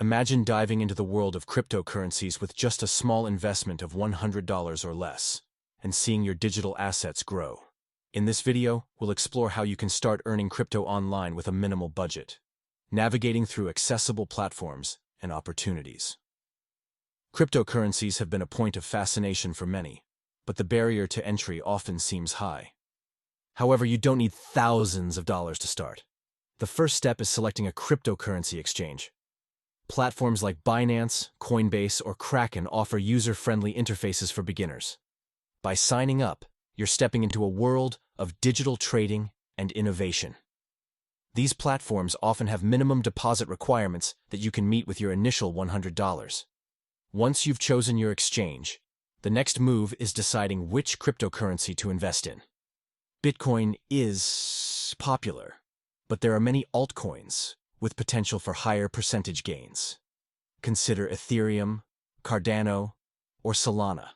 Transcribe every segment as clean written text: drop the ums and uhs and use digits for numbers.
Imagine diving into the world of cryptocurrencies with just a small investment of $100 or less, and seeing your digital assets grow. In this video, we'll explore how you can start earning crypto online with a minimal budget, navigating through accessible platforms and opportunities. Cryptocurrencies have been a point of fascination for many, but the barrier to entry often seems high. However, you don't need thousands of dollars to start. The first step is selecting a cryptocurrency exchange. Platforms like Binance, Coinbase, or Kraken offer user-friendly interfaces for beginners. By signing up, you're stepping into a world of digital trading and innovation. These platforms often have minimum deposit requirements that you can meet with your initial $100. Once you've chosen your exchange, the next move is deciding which cryptocurrency to invest in. Bitcoin is popular, but there are many altcoins with potential for higher percentage gains. Consider Ethereum, Cardano, or Solana.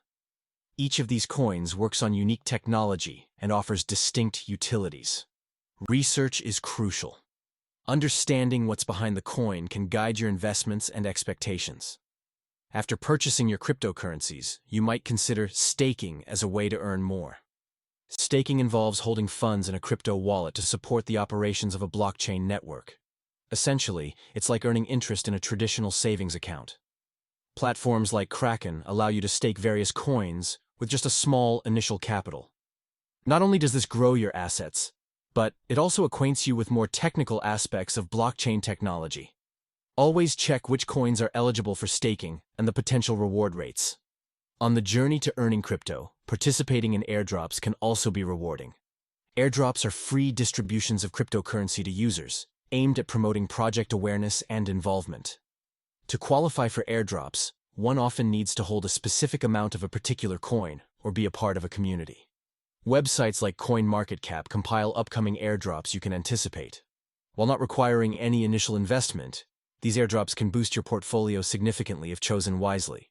Each of these coins works on unique technology and offers distinct utilities. Research is crucial. Understanding what's behind the coin can guide your investments and expectations. After purchasing your cryptocurrencies, you might consider staking as a way to earn more. Staking involves holding funds in a crypto wallet to support the operations of a blockchain network. Essentially, it's like earning interest in a traditional savings account. Platforms like Kraken allow you to stake various coins with just a small initial capital. Not only does this grow your assets, but it also acquaints you with more technical aspects of blockchain technology. Always check which coins are eligible for staking and the potential reward rates. On the journey to earning crypto, participating in airdrops can also be rewarding. Airdrops are free distributions of cryptocurrency to users, aimed at promoting project awareness and involvement. To qualify for airdrops, one often needs to hold a specific amount of a particular coin or be a part of a community. Websites like CoinMarketCap compile upcoming airdrops you can anticipate. While not requiring any initial investment, these airdrops can boost your portfolio significantly if chosen wisely.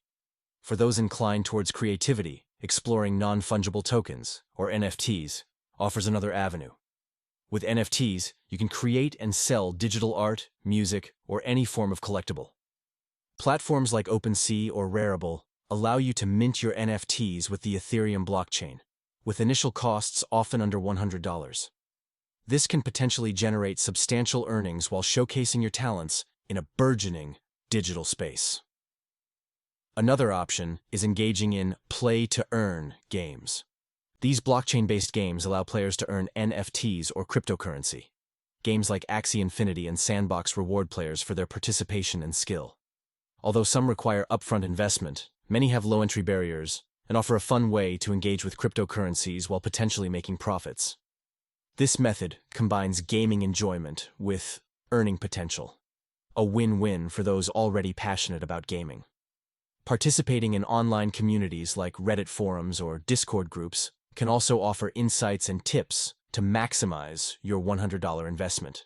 For those inclined towards creativity, exploring non-fungible tokens, or NFTs, offers another avenue. With NFTs, you can create and sell digital art, music, or any form of collectible. Platforms like OpenSea or Rarible allow you to mint your NFTs with the Ethereum blockchain, with initial costs often under $100. This can potentially generate substantial earnings while showcasing your talents in a burgeoning digital space. Another option is engaging in play-to-earn games. These blockchain-based games allow players to earn NFTs or cryptocurrency. Games like Axie Infinity and Sandbox reward players for their participation and skill. Although some require upfront investment, many have low entry barriers and offer a fun way to engage with cryptocurrencies while potentially making profits. This method combines gaming enjoyment with earning potential. A win-win for those already passionate about gaming. Participating in online communities like Reddit forums or Discord groups can also offer insights and tips to maximize your $100 investment.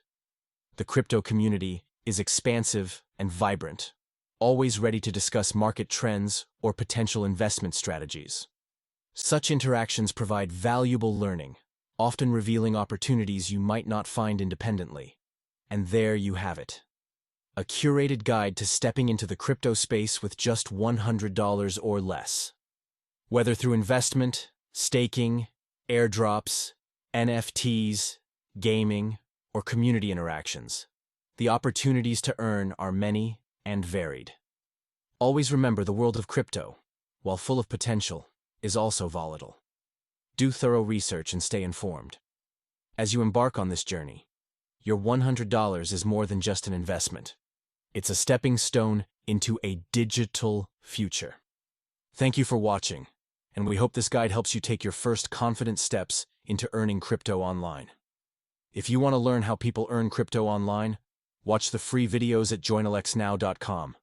The crypto community is expansive and vibrant, always ready to discuss market trends or potential investment strategies. Such interactions provide valuable learning, often revealing opportunities you might not find independently. And there you have it. A curated guide to stepping into the crypto space with just $100 or less. Whether through investment, staking, airdrops, NFTs, gaming, or community interactions, the opportunities to earn are many and varied. Always remember the world of crypto, while full of potential, is also volatile. Do thorough research and stay informed. As you embark on this journey, your $100 is more than just an investment. It's a stepping stone into a digital future. Thank you for watching, and we hope this guide helps you take your first confident steps into earning crypto online. If you want to learn how people earn crypto online, watch the free videos at joinalxnow.com.